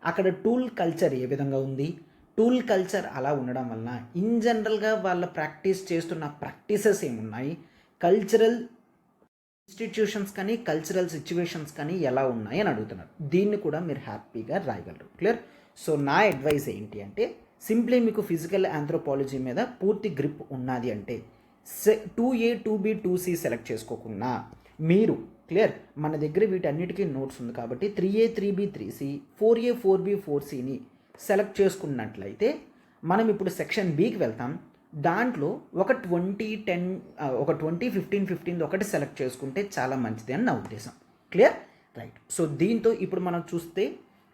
అక్కడ టూల్ కల్చర్ ఏ విధంగా ఉంది, టూల్ కల్చర్ అలా ఉండడం వలన ఇన్ జనరల్గా వాళ్ళ ప్రాక్టీస్ చేస్తున్న ప్రాక్టీసెస్ ఏమున్నాయి, కల్చరల్ ఇన్స్టిట్యూషన్స్ కానీ కల్చరల్ సిచ్యువేషన్స్ కానీ ఎలా ఉన్నాయి అని అడుగుతున్నారు. దీన్ని కూడా మీరు హ్యాపీగా రాయగలరు. క్లియర్? సో నా అడ్వైస్ ఏంటి అంటే, సింప్లీ మీకు ఫిజికల్ ఆంథ్రోపాలజీ మీద పూర్తి గ్రిప్ ఉన్నది అంటే 2A 2B 2C సెలెక్ట్ చేసుకోకుండా మీరు, క్లియర్, మన దగ్గర వీటన్నిటికీ నోట్స్ ఉంది కాబట్టి 3A 3B 3C 4A 4B 4Cని select చేసుకున్నట్లయితే మనం ఇప్పుడు సెక్షన్ Bకి వెళ్తాం. దాంట్లో ఒక 20 15 15 ఒకటి సెలెక్ట్ చేసుకుంటే చాలా మంచిది అని నా ఉద్దేశం. క్లియర్? రైట్. సో దీంతో ఇప్పుడు మనం చూస్తే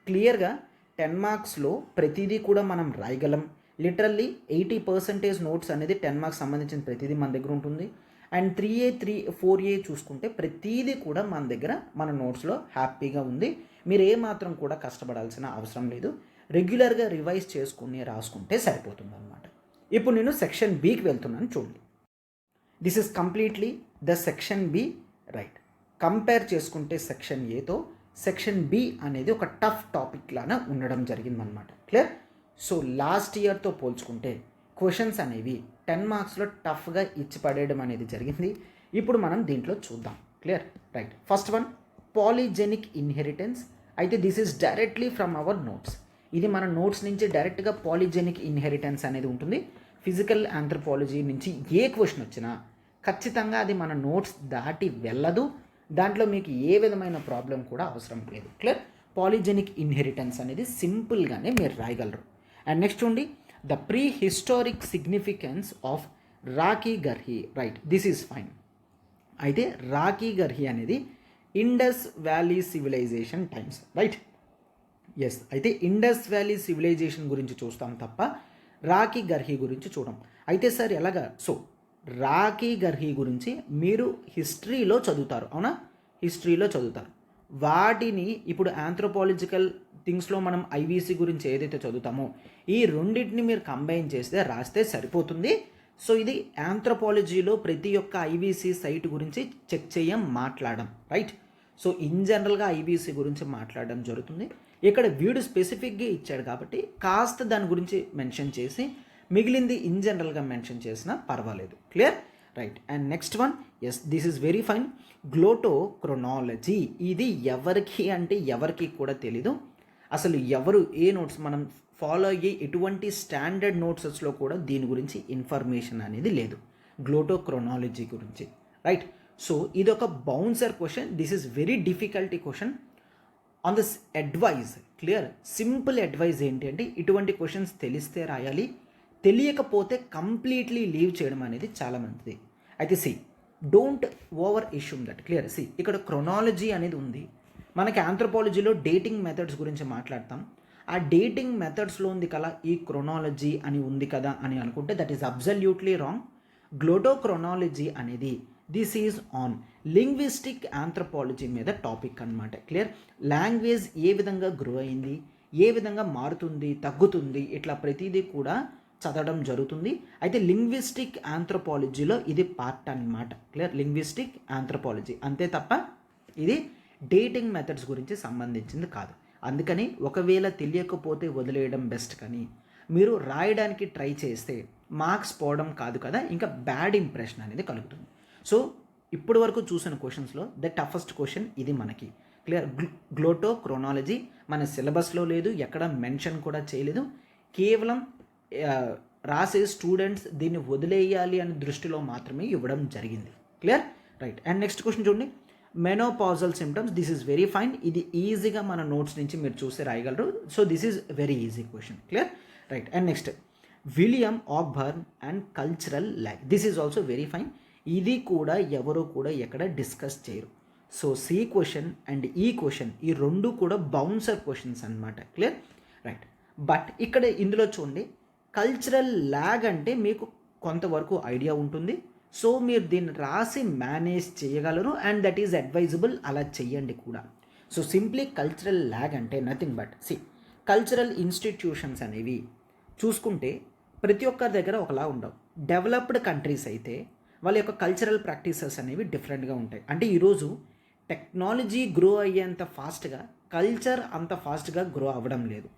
క్లియర్గా 10 marksలో ప్రతిదీ కూడా మనం రాయగలం. లిటరల్లీ 80% నోట్స్ అనేది 10 marks సంబంధించిన ప్రతిదీ మన దగ్గర ఉంటుంది. అండ్ 3A 4A చూసుకుంటే ప్రతిదీ కూడా మన దగ్గర మన నోట్స్లో హ్యాపీగా ఉంది. మీరు ఏ మాత్రం కూడా కష్టపడాల్సిన అవసరం లేదు. రెగ్యులర్గా రివైజ్ చేసుకుని రాసుకుంటే సరిపోతుంది అన్నమాట. ఇప్పుడు నేను సెక్షన్ Bకి వెళ్తున్నాను చూడండి. This is completely the section B. Right. Compare చేసుకుంటే సెక్షన్ Aతో సెక్షన్ B అనేది ఒక టఫ్ టాపిక్ లాగా ఉండడం జరిగిందనమాట. క్లియర్? సో లాస్ట్ ఇయర్తో పోల్చుకుంటే క్వశ్చన్స్ అనేవి 10 marksలో టఫ్గా ఇచ్చి పడేయడం అనేది జరిగింది. ఇప్పుడు మనం దీంట్లో చూద్దాం. Clear? Right. First one, polygenic inheritance. అయితే this is directly from our notes. ఇది మన నోట్స్ నుంచి డైరెక్ట్గా పాలిజెనిక్ ఇన్హెరిటెన్స్ అనేది ఉంటుంది. ఫిజికల్ ఆంథ్రోపాలజీ నుంచి ఏ క్వశ్చన్ వచ్చినా ఖచ్చితంగా అది మన నోట్స్ దాటి వెళ్ళదు. దాంట్లో మీకు ఏ విధమైన ప్రాబ్లం కూడా అవసరం లేదు. క్లియర్? పాలిజెనిక్ ఇన్హెరిటెన్స్ అనేది సింపుల్గానే మీరు రాయగలరు. అండ్ నెక్స్ట్ చూడండి, the pre historic significance of Rakhi Garhi. Right. This is fine. అయితే రాకీ గర్హి అనేది Indus valley civilisation times, right? Yes, అయితే ఇండస్ వ్యాలీ సివిలైజేషన్ గురించి చూస్తాం తప్ప రాకీ గర్హి గురించి చూడం. అయితే సార్ ఎలాగా? సో రాకీ గర్హి గురించి మీరు హిస్టరీలో చదువుతారు, అవునా? హిస్టరీలో చదువుతారు. వాటిని ఇప్పుడు ఆంథ్రోపాలజికల్ థింగ్స్లో మనం ఐవీసీ గురించి ఏదైతే చదువుతామో ఈ రెండింటిని మీరు కంబైన్ చేస్తే రాస్తే సరిపోతుంది. సో ఇది ఆంథ్రోపాలజీలో ప్రతి ఒక్క ఐవీసీ సైట్ గురించి చెక్ చేయం, మాట్లాడడం, రైట్? సో ఇన్ జనరల్గా ఐవీసీ గురించి మాట్లాడడం జరుగుతుంది. ఇక్కడ వీడు స్పెసిఫిక్గా ఇచ్చాడు కాబట్టి కాస్త దాని గురించి మెన్షన్ చేసి మిగిలింది ఇన్ జనరల్గా మెన్షన్ చేసినా పర్వాలేదు. Clear? Right. And next one, yes this is very fine. Glottochronology. ఇది ఎవరికి అంటే ఎవరికి కూడా తెలీదు. అసలు ఎవరు ఏ నోట్స్ మనం ఫాలో అయ్యే ఎటువంటి స్టాండర్డ్ నోట్సెస్లో కూడా దీని గురించి ఇన్ఫర్మేషన్ అనేది లేదు, గ్లోటోక్రోనాలజీ గురించి, రైట్? సో ఇది ఒక bouncer question. This is very difficulty question on this advice. Clear? Simple advice ఏంటి అంటే ఇటువంటి క్వశ్చన్స్ తెలిస్తే రాయాలి, తెలియకపోతే కంప్లీట్లీ లీవ్ చేయడం అనేది చాలా మంచిది. అయితే see don't over assume that. Clear? See ఇక్కడ క్రొనాలజీ అనేది ఉంది. మనకి ఆంథ్రోపాలజీలో డేటింగ్ మెథడ్స్ గురించి మాట్లాడతాం. ఆ డేటింగ్ మెథడ్స్లో ఉంది కదా ఈ క్రొనాలజీ అని ఉంది కదా అని అనుకుంటే దట్ ఈస్ అబ్సల్యూట్లీ రాంగ్. గ్లోటోక్రోనాలజీ అనేది this is on linguistic anthropology మీద టాపిక్ అనమాట. క్లియర్? లాంగ్వేజ్ ఏ విధంగా గ్రో అయింది, ఏ విధంగా మారుతుంది, తగ్గుతుంది, ఇట్లా ప్రతిదీ కూడా చదవడం జరుగుతుంది. అయితే లింగ్విస్టిక్ ఆంథ్రోపాలజీలో ఇది పార్ట్ అన్నమాట. క్లియర్? లింగ్విస్టిక్ ఆంథ్రోపాలజీ అంతే తప్ప ఇది డేటింగ్ మెథడ్స్ గురించి సంబంధించింది కాదు. అందుకని ఒకవేళ తెలియకపోతే వదిలేయడం బెస్ట్, కానీ మీరు రాయడానికి ట్రై చేస్తే మార్క్స్ పోవడం కాదు కదా, ఇంకా బ్యాడ్ ఇంప్రెషన్ అనేది కలుగుతుంది. సో ఇప్పటి వరకు చూసిన క్వశ్చన్స్లో ద టఫెస్ట్ క్వశ్చన్ ఇది మనకి. క్లియర్? గ్లోటోక్రోనాలజీ మన సిలబస్లో లేదు, ఎక్కడ మెన్షన్ కూడా చేయలేదు. కేవలం రాసే స్టూడెంట్స్ దీన్ని వదిలేయాలి అనే దృష్టిలో మాత్రమే ఇవ్వడం జరిగింది. Clear? Right. And next question చూడండి. Menopausal symptoms. This is very fine. ఇది ఈజీగా మన నోట్స్ నుంచి మీరు చూసి రాయగలరు. So this is very easy question. Clear? Right. And next William Ogburn and cultural lag. This is also very fine. ఇది కూడా ఎవరు కూడా ఎక్కడ డిస్కస్ చేయరు. సో సి క్వశ్చన్ అండ్ ఈ క్వశ్చన్ ఈ రెండు కూడా బౌన్సర్ క్వశ్చన్స్ అనమాట. క్లియర్? రైట్. బట్ ఇక్కడ ఇందులో చూడండి, కల్చరల్ ల్యాగ్ అంటే మీకు కొంతవరకు ఐడియా ఉంటుంది. సో మీరు దీన్ని రాసి మేనేజ్ చేయగలరు అండ్ దట్ ఈజ్ అడ్వైజబుల్, అలా చెయ్యండి కూడా. సో సింప్లీ కల్చరల్ ల్యాగ్ అంటే నథింగ్ బట్ సి కల్చరల్ ఇన్స్టిట్యూషన్స్ అనేవి చూసుకుంటే ప్రతి ఒక్కరి దగ్గర ఒకలా ఉండవు. డెవలప్డ్ కంట్రీస్ అయితే వాళ్ళ యొక్క కల్చరల్ ప్రాక్టీసెస్ అనేవి డిఫరెంట్గా ఉంటాయి. అంటే ఈరోజు టెక్నాలజీ గ్రో అయ్యేంత ఫాస్ట్గా కల్చర్ అంత ఫాస్ట్గా గ్రో అవ్వడం లేదు.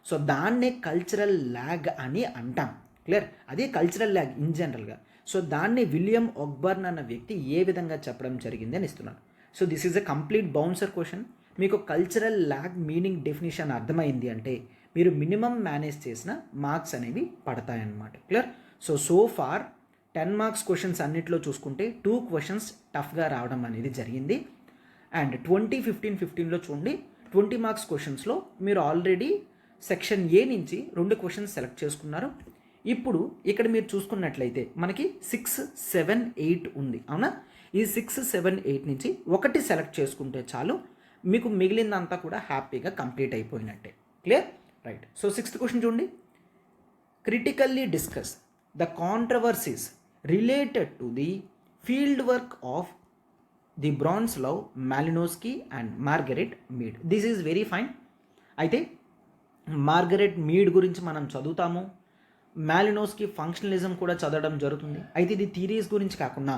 సో దాన్నే కల్చరల్ ల్యాగ్ అని అంటాం. క్లియర్? అదే కల్చరల్ ల్యాగ్ ఇన్ జనరల్గా. సో దాన్ని విలియం ఆక్బర్న్ అన్న వ్యక్తి ఏ విధంగా చెప్పడం జరిగింది అని ఇస్తున్నాను. So this is a complete bouncer question. మీకు కల్చరల్ ల్యాగ్ మీనింగ్ డెఫినేషన్ అర్థమైంది అంటే మీరు మినిమం మేనేజ్ చేసిన మార్క్స్ అనేవి పడతాయన్నమాట. Clear? So far 10 marks questions అన్నిట్లో చూసుకుంటే 2 క్వశ్చన్స్ టఫ్గా రావడం అనేది జరిగింది. అండ్ 20-15-15లో చూడండి 20 మార్క్స్ క్వశ్చన్స్లో మీరు ఆల్రెడీ సెక్షన్ ఏ నుంచి 2 క్వశ్చన్స్ సెలెక్ట్ చేసుకున్నారు. ఇప్పుడు ఇక్కడ మీరు చూసుకున్నట్లయితే మనకి 6, 7, 8 ఉంది, అవునా? ఈ 6, 7, 8 నుంచి ఒకటి సెలెక్ట్ చేసుకుంటే చాలు, మీకు మిగిలిందంతా కూడా హ్యాపీగా కంప్లీట్ అయిపోయినట్టే. Clear? Right. So 6th question చూడండి. Critically discuss the controversies related to the field work of the Bronislaw, Malinowski and Margaret Mead. This is very fine. అయితే మార్గరెట్ మీడ్ గురించి మనం చదువుతాము, మాలినోస్కీ ఫంక్షనలిజం కూడా చదవడం జరుగుతుంది. అయితే ఇది థియరీస్ గురించి కాకుండా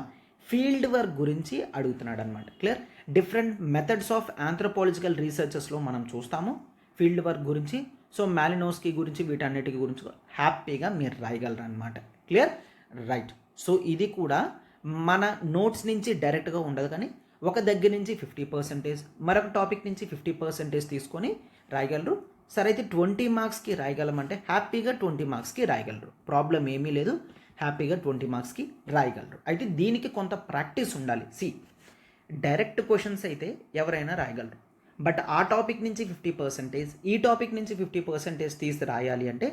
ఫీల్డ్ వర్క్ గురించి అడుగుతున్నాడు అనమాట. Clear? Different methods of anthropological రీసెర్చెస్లో మనం చూస్తాము ఫీల్డ్ వర్క్ గురించి. సో మాలినోస్కీ గురించి వీటన్నిటికి గురించి హ్యాపీగా మీరు రాయగలరు అనమాట. క్లియర్? రైట్. సో ఇది కూడా మన నోట్స్ నుంచి డైరెక్ట్గా ఉండదు, కానీ ఒక దగ్గర నుంచి 50%, మరొక టాపిక్ నుంచి 50% తీసుకొని రాయగలరు. సరే, అయితే 20 మార్క్స్కి రాయగలమంటే హ్యాపీగా 20 మార్క్స్కి రాయగలరు, ప్రాబ్లం ఏమీ లేదు, హ్యాపీగా 20 మార్క్స్కి రాయగలరు. అయితే దీనికి కొంత ప్రాక్టీస్ ఉండాలి. డైరెక్ట్ క్వశ్చన్స్ అయితే ఎవరైనా రాయగలరు, బట్ ఆ టాపిక్ నుంచి 50%, ఈ టాపిక్ నుంచి 50% తీసి రాయాలి అంటే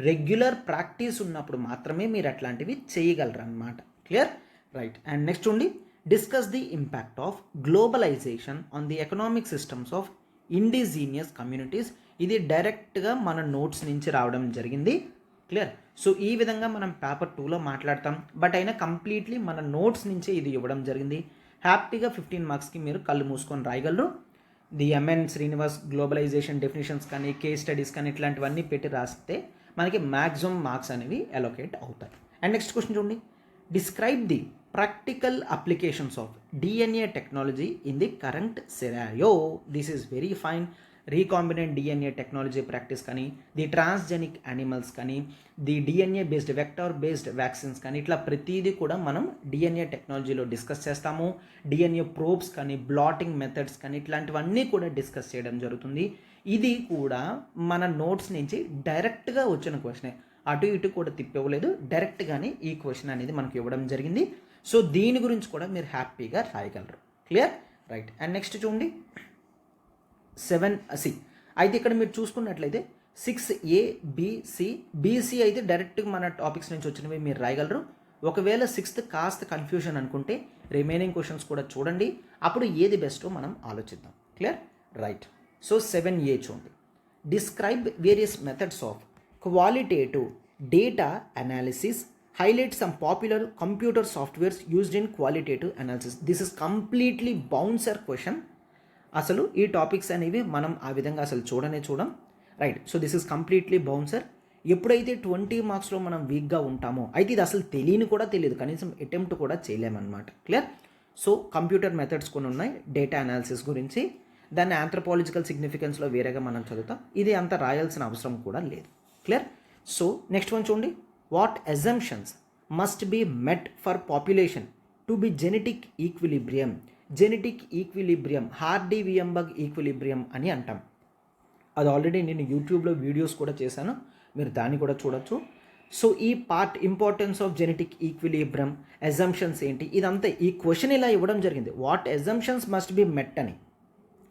రెగ్యులర్ ప్రాక్టీస్ ఉన్నప్పుడు మాత్రమే మీరు అట్లాంటివి చేయగలరు అన్నమాట. క్లియర్? రైట్. అండ్ నెక్స్ట్ ఉండి discuss the impact of globalisation on the economic systems of indigenous communities. ఇది డైరెక్ట్గా మన నోట్స్ నుంచి రావడం జరిగింది. క్లియర్. సో ఈ విధంగా మనం పేపర్ 2లో మాట్లాడతాం, బట్ అయినా కంప్లీట్లీ మన నోట్స్ నుంచే ఇది ఇవ్వడం జరిగింది. హ్యాపీగా 15 మార్క్స్కి మీరు కళ్ళు మూసుకొని రాయగలరు. The MN Srinivas globalization definitions కానీ కేస్ స్టడీస్ కానీ ఇట్లాంటివన్నీ పెట్టి రాస్తే మనకి మ్యాక్సిమం మార్క్స్ అనేవి అలొకేట్ అవుతాయి. అండ్ నెక్స్ట్ క్వశ్చన్ చూడండి, describe the practical applications of DNA technology in the current scenario. This is very fine. Recombinant DNA technology practice కానీ, ది ట్రాన్స్జెనిక్ యానిమల్స్ కానీ, the DNA based vector based vaccines కానీ, ఇట్లా ప్రతిదీ కూడా మనం డిఎన్ఏ టెక్నాలజీలో డిస్కస్ చేస్తాము. డిఎన్ఏ ప్రోబ్స్ కానీ, బ్లాటింగ్ మెథడ్స్ కానీ ఇట్లాంటివన్నీ కూడా డిస్కస్ చేయడం జరుగుతుంది. ఇది కూడా మన నోట్స్ నుంచి డైరెక్ట్గా వచ్చిన క్వశ్చనే, అటు ఇటు కూడా తిప్పివ్వలేదు, డైరెక్ట్గానే ఈ క్వశ్చన్ అనేది మనకి ఇవ్వడం జరిగింది. సో దీని గురించి కూడా మీరు హ్యాపీగా రాయగలరు. Clear, right. అండ్ నెక్స్ట్ చూడండి 7C. అయితే ఇక్కడ మీరు చూసుకున్నట్లయితే 6A BC అయితే డైరెక్ట్గా మన టాపిక్స్ నుంచి వచ్చినవి మీరు రాయగలరు. ఒకవేళ 6th కాస్త కన్ఫ్యూజన్ అనుకుంటే రిమైనింగ్ క్వశ్చన్స్ కూడా చూడండి, అప్పుడు ఏది బెస్టో మనం ఆలోచిద్దాం. Clear, right. సో 7A చూడండి, describe various methods of qualitative data analysis, highlight some popular computer softwares used in qualitative analysis. This is completely bouncer question. అసలు ఈ టాపిక్స్ అనేవి మనం ఆ విధంగా అసలు చూడం, right. So this is completely bouncer. ఎప్పుడైతే 20 మార్క్స్లో మనం వీక్గా ఉంటామో అయితే ఇది అసలు తెలియదు, కనీసం అటెంప్ట్ కూడా చేయలేమన్నమాట. క్లియర్. సో కంప్యూటర్ మెథడ్స్ కొన్ని ఉన్నాయి డేటా అనాలిసిస్ గురించి, దాన్ని ఆంథ్రోపాలజికల్ సిగ్నిఫికెన్స్లో వేరేగా మనం చదువుతాం, ఇది అంత రాయాల్సిన అవసరం కూడా లేదు. క్లియర్. సో నెక్స్ట్ వన్ చూడండి, what assumptions must be met for population to be genetic equilibrium. Genetic equilibrium Hardy Weinberg equilibrium అని అంటాం. అది ఆల్రెడీ నేను యూట్యూబ్లో వీడియోస్ కూడా చేశాను, మీరు దాన్ని కూడా చూడొచ్చు. సో ఈ part importance of genetic equilibrium, assumptions ఏంటి, ఇదంతా ఈ క్వశ్చన్ ఇలా ఇవ్వడం జరిగింది, what assumptions must be met అని.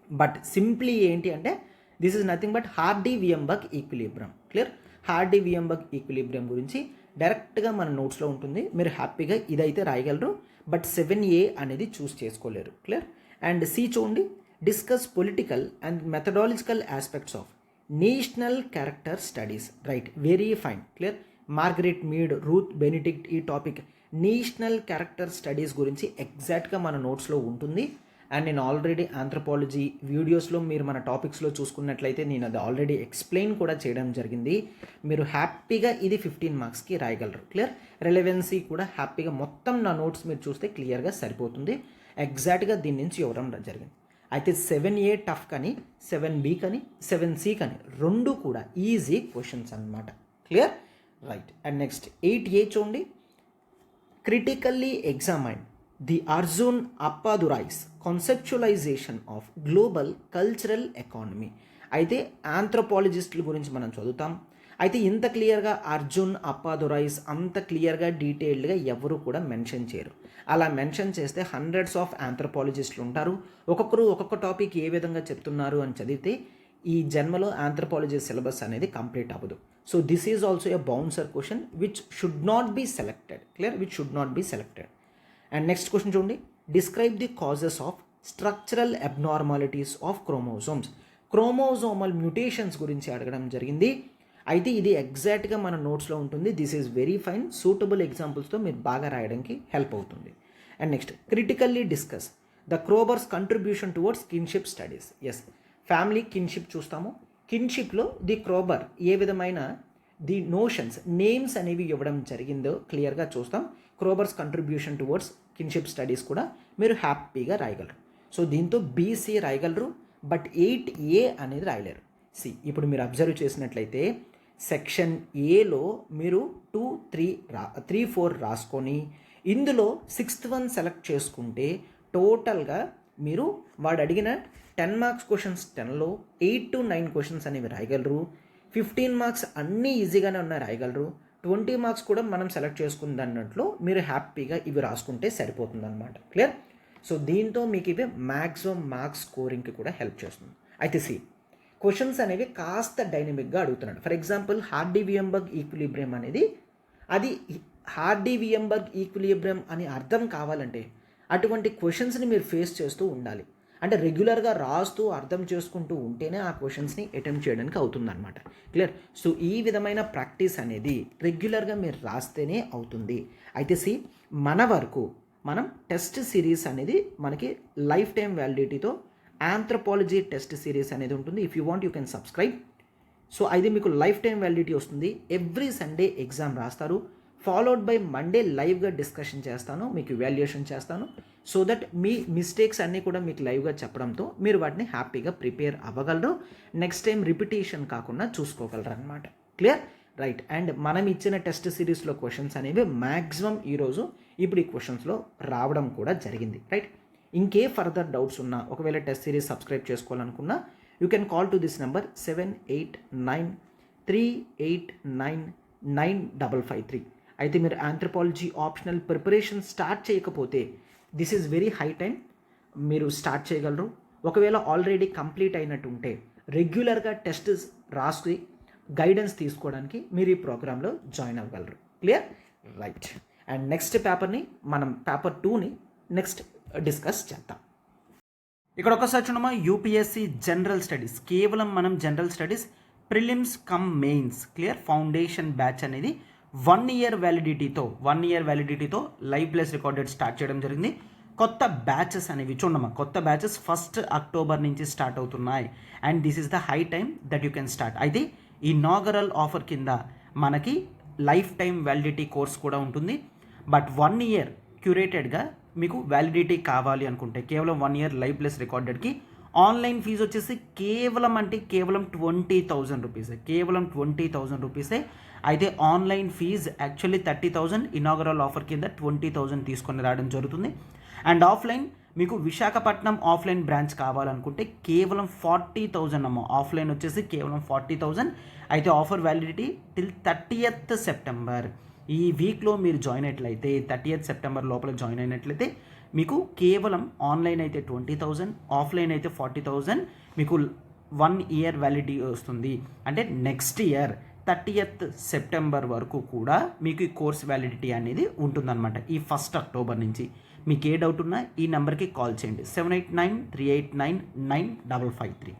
బట్ సింప్లీ ఏంటి అంటే this is nothing but Hardy Weinberg equilibrium. Clear. Hardy Weinberg equilibrium గురించి డైరెక్ట్గా మన నోట్స్లో ఉంటుంది, మీరు హ్యాపీగా ఇదైతే రాయగలరు. బట్ 7A అనేది చూస్ చేసుకోలేరు. క్లియర్. అండ్ C చూడండి, discuss political and methodological aspects of national character studies. Right, very fine. Clear. Margaret Mead, Ruth Benedict ఈ టాపిక్ నేషనల్ క్యారెక్టర్ స్టడీస్ గురించి ఎగ్జాక్ట్గా మన నోట్స్లో ఉంటుంది. అండ్ నేను ఆల్రెడీ ఆంథ్రోపాలజీ వీడియోస్లో మీరు మన టాపిక్స్లో చూసుకున్నట్లయితే నేను అది ఆల్రెడీ ఎక్స్ప్లెయిన్ కూడా చేయడం జరిగింది. మీరు హ్యాపీగా ఇది 15 మార్క్స్కి రాయగలరు. క్లియర్. రెలవెన్సీ కూడా హ్యాపీగా మొత్తం నా నోట్స్ మీరు చూస్తే క్లియర్గా సరిపోతుంది. ఎగ్జాక్ట్గా దీని నుంచి ఇవ్వడం జరిగింది. అయితే 7A టఫ్ కానీ 7B కానీ 7C కానీ రెండు కూడా ఈజీ క్వశ్చన్స్ అన్నమాట. Clear, right. And next 8A చూడండి, critically examine the Arjun Appadurai's conceptualization of global cultural economy. అయితే ఆంథ్రోపాలజిస్టుల గురించి మనం చదువుతాం. అయితే ఇంత క్లియర్గా అర్జున్ అప్పాదురైస్ అంత క్లియర్గా డీటెయిల్డ్గా ఎవరు కూడా మెన్షన్ చేయరు. అలా మెన్షన్ చేస్తే హండ్రెడ్స్ ఆఫ్ ఆంథ్రోపాలజిస్టులు ఉంటారు, ఒక్కొక్కరు ఒక్కొక్క టాపిక్ ఏ విధంగా చెప్తున్నారు అని చదివితే ఈ జన్మలో ఆంథ్రోపాలజీ సిలబస్ అనేది కంప్లీట్ అవ్వదు. So this is also a bouncer question which should not be selected. Clear, which should not be selected. And next question చూడండి, describe the causes of structural abnormalities of chromosomes. Chromosomal mutations గురించి అడగడం జరిగింది. అయితే ఇది ఎగ్జాక్ట్గా మన నోట్స్లో ఉంటుంది. This is very fine. Suitable ఎగ్జాంపుల్స్తో మీరు బాగా రాయడానికి హెల్ప్ అవుతుంది. And next, critically discuss the Kroeber's contribution towards kinship studies. Yes, family kinship చూస్తాము. కిన్షిప్లో ది క్రోబర్ ఏ విధమైన ది నోషన్స్ నేమ్స్ అనేవి ఇవ్వడం జరిగిందో క్లియర్గా చూస్తాం. క్రోబర్స్ కంట్రిబ్యూషన్ టువర్డ్స్ కిన్షిప్ స్టడీస్ కూడా మీరు హ్యాపీగా రాయగలరు. సో దీంతో BC రాయగలరు, బట్ 8A అనేది రాయలేరు. ఇప్పుడు మీరు అబ్జర్వ్ చేసినట్లయితే సెక్షన్ Aలో మీరు 2, 3, 4 రాసుకొని ఇందులో 6th వన్ సెలెక్ట్ చేసుకుంటే టోటల్గా మీరు వాడు అడిగిన 10 మార్క్స్ క్వశ్చన్స్ 10లో 8 to 9 క్వశ్చన్స్ అనేవి రాయగలరు. 15 మార్క్స్ అన్నీ ఈజీగానే ఉన్నాయి రాయగలరు. 20 మార్క్స్ కూడా మనం సెలెక్ట్ చేసుకుంది అన్నట్లు మీరు హ్యాపీగా ఇవి రాసుకుంటే సరిపోతుంది అనమాట. క్లియర్. సో దీంతో మీకు ఇవి మ్యాక్సిమం మార్క్స్ స్కోరింగ్కి కూడా హెల్ప్ చేస్తుంది. అయితే క్వశ్చన్స్ అనేవి కాస్త డైనమిక్గా అడుగుతున్నాడు. ఫర్ ఎగ్జాంపుల్ హార్డీ-వియంబర్గ్ ఈక్విలిబ్రియం అనేది అది హార్డీ-వియంబర్గ్ ఈక్విలిబ్రియం అని అర్థం కావాలంటే అటువంటి క్వశ్చన్స్ని మీరు ఫేస్ చేస్తూ ఉండాలి. అంటే రెగ్యులర్గా రాస్తూ అర్థం చేసుకుంటూ ఉంటేనే ఆ క్వశ్చన్స్ని అటెంప్ట్ చేయడానికి అవుతుందన్నమాట. క్లియర్? సో ఈ విధమైన ప్రాక్టీస్ అనేది రెగ్యులర్గా మీరు రాస్తేనే అవుతుంది. అయితే మన వరకు మనం టెస్ట్ సిరీస్ అనేది మనకి లైఫ్ టైం వ్యాలిడిటీతో ఆంథ్రోపాలజీ టెస్ట్ సిరీస్ అనేది ఉంటుంది. If you want you can subscribe. So అది మీకు లైఫ్ టైం వ్యాలిడిటీ వస్తుంది. ఎవ్రీ సండే ఎగ్జామ్ రాస్తారు, ఫాలోడ్ బై మండే లైవ్గా డిస్కషన్ చేస్తాను, మీకు వాల్యుయేషన్ చేస్తాను. సో దట్ మీ మిస్టేక్స్ అన్నీ కూడా మీకు లైవ్గా చెప్పడంతో మీరు వాటిని హ్యాపీగా ప్రిపేర్ అవ్వగలరు. నెక్స్ట్ టైం రిపిటేషన్ కాకుండా చూసుకోగలరు అనమాట. క్లియర్? రైట్. అండ్ మనం ఇచ్చిన టెస్ట్ సిరీస్లో క్వశ్చన్స్ అనేవి మ్యాక్సిమం ఈరోజు ఇప్పుడు ఈ క్వశ్చన్స్లో రావడం కూడా జరిగింది. రైట్? ఇంకే ఫర్దర్ డౌట్స్ ఉన్నా, ఒకవేళ టెస్ట్ సిరీస్ సబ్స్క్రైబ్ చేసుకోవాలనుకున్నా, you can call to this number 7893899553. అయితే మీరు ఆంథ్రోపాలజీ ఆప్షనల్ ప్రిపరేషన్ స్టార్ట్ చేయకపోతే this is very high time, మీరు స్టార్ట్ చేయగలరు. ఒకవేళ ఆల్రెడీ కంప్లీట్ అయినట్టు ఉంటే రెగ్యులర్గా టెస్ట్ రాసి గైడెన్స్ తీసుకోవడానికి మీరు ఈ ప్రోగ్రాంలో జాయిన్ అవ్వగలరు. క్లియర్? రైట్. అండ్ నెక్స్ట్ పేపర్ని మనం పేపర్ 2ని నెక్స్ట్ డిస్కస్ చేద్దాం. ఇక్కడ ఒకసారి చూడమా, యూపీఎస్సీ జనరల్ స్టడీస్, కేవలం మనం general studies prelims cum mains clear foundation batch అనేది 1 year వ్యాలిడిటీతో లైవ్ ప్లస్ రికార్డెడ్ స్టార్ట్ చేయడం జరిగింది. కొత్త బ్యాచెస్ అనేవి చూడమ్మా, కొత్త బ్యాచెస్ 1st October నుంచి స్టార్ట్ అవుతున్నాయి. And this is the high time that you can start. అయితే ఈ ఇనాగరల్ ఆఫర్ కింద మనకి లైఫ్ టైం వ్యాలిడిటీ కోర్స్ కూడా ఉంటుంది. బట్ 1 year క్యూరేటెడ్గా మీకు వ్యాలిడిటీ కావాలి అనుకుంటే కేవలం 1 year లైవ్ ప్లస్ రికార్డెడ్కి ఆన్లైన్ ఫీజు వచ్చేసి కేవలం 20,000 రూపీసే, కేవలం 20,000 రూపీసే. అయితే online fee actually 30,000, inaugural offer కింద 20,000 తీసుకొని రావడం జరుగుతుంది. అండ్ ఆఫ్లైన్ మీకు విశాఖపట్నం ఆఫ్లైన్ బ్రాంచ్ కావాలనుకుంటే కేవలం 40,000 అమ్మ. ఆఫ్లైన్ వచ్చేసి కేవలం 40,000. అయితే offer validity till 30th September. ఈ వీక్లో మీరు జాయిన్ అయినట్లయితే 30th September లోపల జాయిన్ అయినట్లయితే మీకు కేవలం ఆన్లైన్ అయితే 20,000, ఆఫ్లైన్ అయితే 40,000 మీకు 1 year వ్యాలిడిటీ వస్తుంది. అంటే నెక్స్ట్ ఇయర్ 30th September వరకు కూడా మీకు ఈ కోర్స్ వ్యాలిడిటీ అనేది ఉంటుందన్నమాట. ఈ 1st October నుంచి. మీకు ఏ డౌట్ ఉన్నా ఈ నెంబర్కి కాల్ చేయండి, 7893899553.